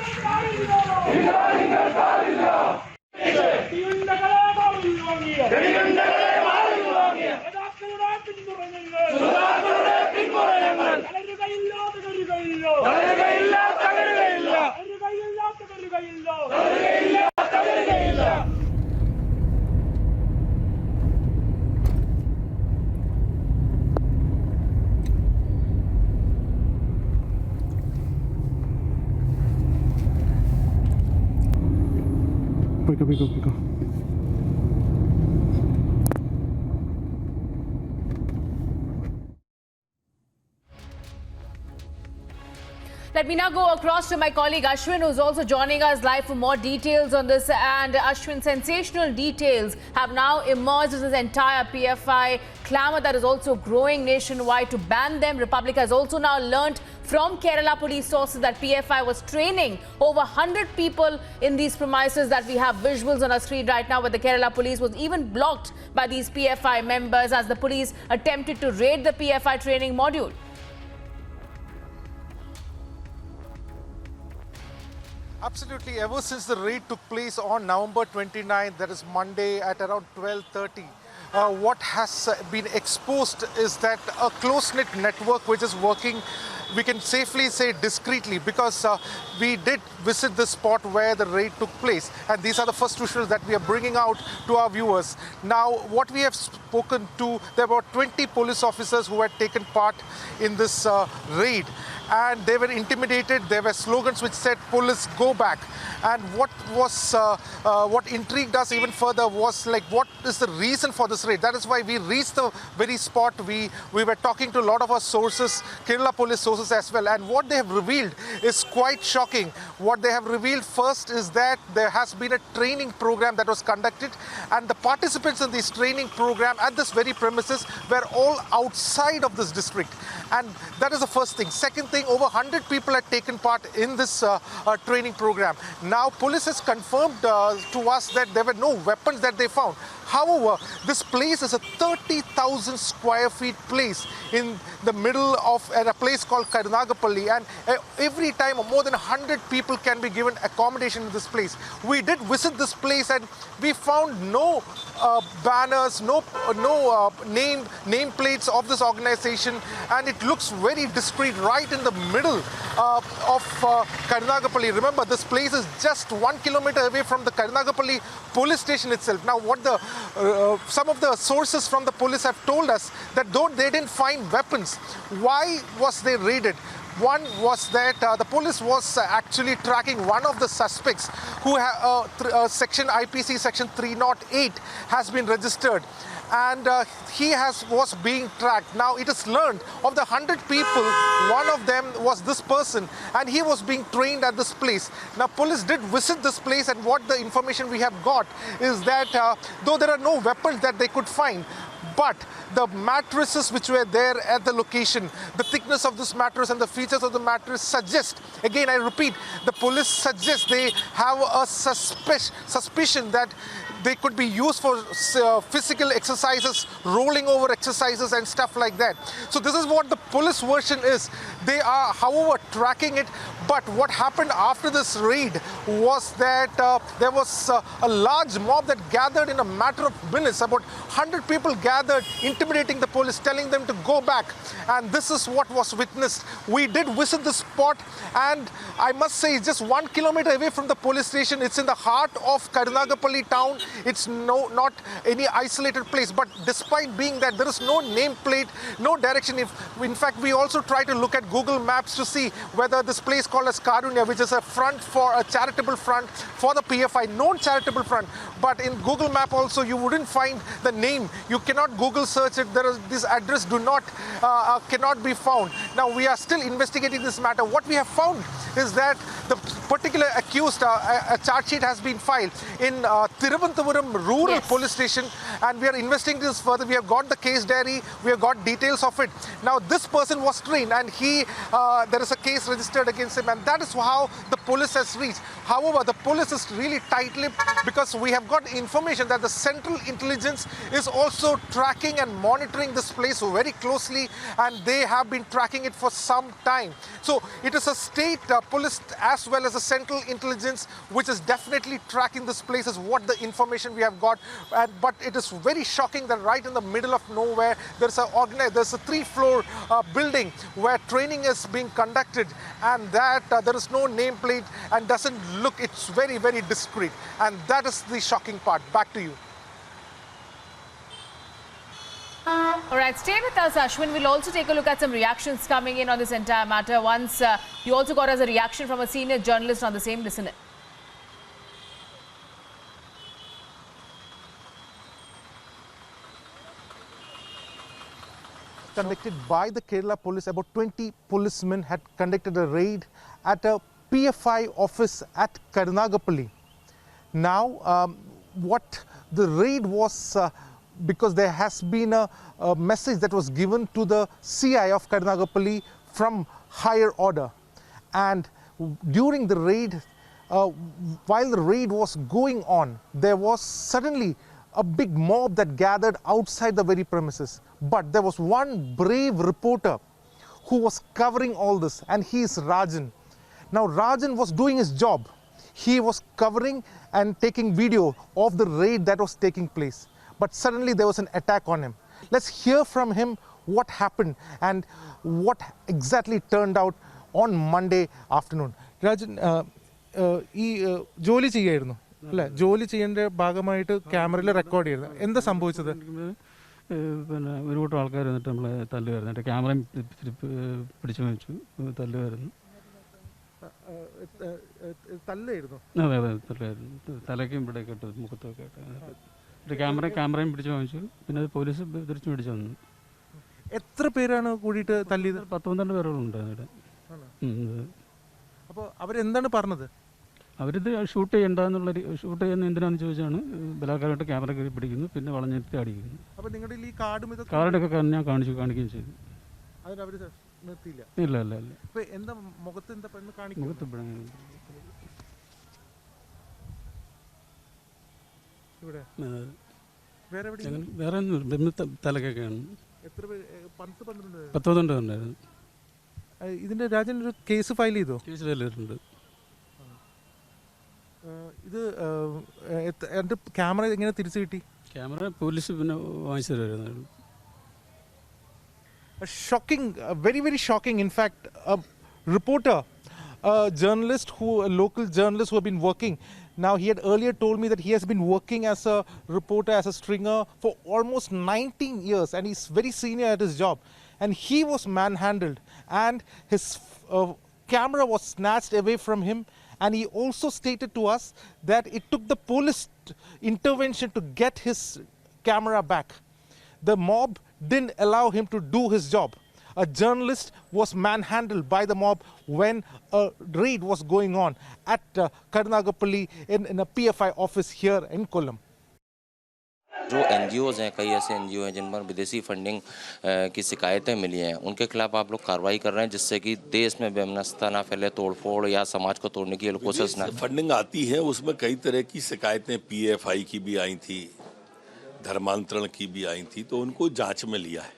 Pick up. Let me now go across to my colleague Ashwin, who's also joining us live for more details on this. And Ashwin, sensational details have now emerged as this entire PFI clamour that is also growing nationwide to ban them. Republic has also now learnt from Kerala police sources that PFI was training over 100 people in these premises that we have visuals on our screen right now, where the Kerala police was even blocked by these PFI members as the police attempted to raid the PFI training module. Absolutely. Ever since the raid took place on November 29th, that is Monday at around 12:30, what has been exposed is that a close-knit network which is working, we can safely say discreetly, because we did visit the spot where the raid took place, and these are the first visuals that we are bringing out to our viewers. Now, what we have spoken to, there were 20 police officers who had taken part in this raid, and they were intimidated. There were slogans which said, "Police, go back." And what intrigued us even further was, like, what is the reason for this raid? That is why we reached the very spot. We were talking to a lot of our sources, Kerala police sources as well, and what they have revealed is quite shocking. What they have revealed first is that there has been a training program that was conducted, and the participants in this training program at this very premises were all outside of this district. And that is the first thing. Second thing, over 100 people had taken part in this training program. Now, police has confirmed to us that there were no weapons that they found. However, this place is a 30,000 square feet place in the middle of a place called Karunagapalli, and every time more than 100 people can be given accommodation in this place. We did visit this place and we found no banners, no name plates of this organization, and it looks very discreet right in the middle of Karunagapalli. Remember, this place is just 1 kilometer away from the Karunagapalli police station itself. Now, what some of the sources from the police have told us, that though they didn't find weapons, why was they raided? One was that the police was actually tracking one of the suspects who section IPC section 308 has been registered, and he was being tracked. Now, it is learned of the 100 people, one of them was this person, and he was being trained at this place. Now, police did visit this place, and what the information we have got is that though there are no weapons that they could find, but the mattresses which were there at the location, the thickness of this mattress and the features of the mattress suggest, again I repeat, the police suggests they have a suspicion that they could be used for physical exercises, rolling over exercises and stuff like that. So this is what the police version is. They are, however, tracking it. But what happened after this raid was that there was a large mob that gathered in a matter of minutes. About 100 people gathered, intimidating the police, telling them to go back. And this is what was witnessed. We did visit the spot, and I must say, it's just 1 kilometer away from the police station. It's in the heart of Karunagapalli town. It's not any isolated place. But despite being that, there is no nameplate, no direction. In fact, we also try to look at Google Maps to see whether this place called as Karunya, which is a charitable front for the PFI, known charitable front. But in Google Map also, you wouldn't find the name. You cannot Google search it. This address cannot be found. Now, we are still investigating this matter. What we have found is that the particular accused, a charge sheet has been filed in Tiruvanthapuram Kanathapuram Rural Yes. Police Station, and we are investigating this further. We have got the case diary, we have got details of it. Now this person was trained, and there is a case registered against him, and that is how the police has reached. However, the police is really tight-lipped because we have got information that the Central Intelligence is also tracking and monitoring this place very closely, and they have been tracking it for some time. So it is a state police as well as a Central Intelligence which is definitely tracking this place, is what the information we have got. But it is very shocking that right in the middle of nowhere there's a 3-floor building where training is being conducted, and that there is no nameplate and doesn't look, it's very, very discreet, and that is the shocking part. Back to you. All right, stay with us, Ashwin. We'll also take a look at some reactions coming in on this entire matter. Once you also got us a reaction from a senior journalist on the same. Listen in. Conducted by the Kerala police, about 20 policemen had conducted a raid at a PFI office at Karunagapalli. Now, what the raid was, because there has been a message that was given to the CI of Karunagapalli from higher order, and during the raid, while the raid was going on, there was suddenly a big mob that gathered outside the very premises. But there was one brave reporter who was covering all this, and he is Rajan. Now Rajan was doing his job. He was covering and taking video of the raid that was taking place. But suddenly there was an attack on him. Let's hear from him what happened and what exactly turned out on Monday afternoon. Rajan, ജോലി ചെയ്യായിരുന്നു അല്ലേ? ജോലി ചെയ്യേണ്ട ഭാഗമായിട്ട് ക്യാമറയിൽ record ചെയ്തത് എന്താ സംഭവിച്ചത്? പിന്നെ ഒരു കൂട്ടം ആൾക്കാർ വന്നിട്ട് നമ്മളെ തല്ലുമായിരുന്നു. എൻ്റെ ക്യാമറയും പിടിച്ചു വെച്ചു തല്ലുമായിരുന്നു. തല്ലായിരുന്നു? അതെ അതെ തല്ലായിരുന്നു. തലയ്ക്കും ഇവിടെയൊക്കെ ഇട്ട് മുഖത്തൊക്കെ ഇട്ട് ക്യാമറയും പിടിച്ചു വാങ്ങിച്ചു. പിന്നെ അത് പോലീസ് തിരിച്ചു പിടിച്ചു വന്നു. എത്ര പേരാണ് കൂടിയിട്ട് തല്ലിയത്? 10-12 പേരോളം ഉണ്ടായിരുന്നു. അപ്പോൾ അവരെന്താണ് പറഞ്ഞത്? അവരിത് ഷൂട്ട് ചെയ്യുന്ന എന്തിനാണെന്ന് ചോദിച്ചാണ് ബലാത്കാരമായിട്ട് ക്യാമറ കയറി പിടിക്കുന്നു, പിന്നെ വളഞ്ഞെടുത്ത് അടിക്കുന്നു. അപ്പോൾ നിങ്ങളുടെ ഈ കാർഡൊക്കെ ഞാൻ കാണിക്കുകയും ചെയ്തു. നിർത്തിയില്ല? ഇല്ല ഇല്ല ഇല്ല. എന്താ മുഖത്ത് എന്താ കാണിക്കും? മുഖത്ത് ഇവിടെ വേറെ തലക്കൊക്കെയാണ്. എത്ര പേര്? 10-12 ഉണ്ടായിരുന്നു. ഇതിന്റെ രാജൻ ഒരു കേസ് ഫയൽ ചെയ്തോ? കേസ് ഫയൽ ചെയ്തിട്ടുണ്ട്. ഇത് എൻ്റെ ക്യാമറ എങ്ങനെ തിരിച്ചു കിട്ടി? ക്യാമറ പോലീസ് പിന്നെ വാങ്ങിച്ചു തരുമായിരുന്നു. Shocking, very, very shocking. In fact, a reporter, a local journalist who had been working. Now, he had earlier told me that he has been working as a reporter, as a stringer for almost 19 years, and he's very senior at his job. And he was manhandled, and his camera was snatched away from him. And he also stated to us that it took the police intervention to get his camera back. The mob didn't allow him to do his job. A journalist was manhandled by the mob when a raid was going on at Karunagapalli in a PFI office here in Kollam. जो NGOs हैं, कई ऐसे NGO हैं जिन पर विदेशी funding की शिकायतें मिली हैं, उनके खिलाफ आप लोग कार्रवाई कर रहे हैं जिससे कि देश में बेमनस्ता ना फैले, तोड़फोड़ या समाज को तोड़ने की कोशिश ना। फंडिंग आती है उसमें कई तरह की शिकायतें PFI की भी आई थी, धर्मांतरण की भी आई थी, तो उनको जांच में लिया है।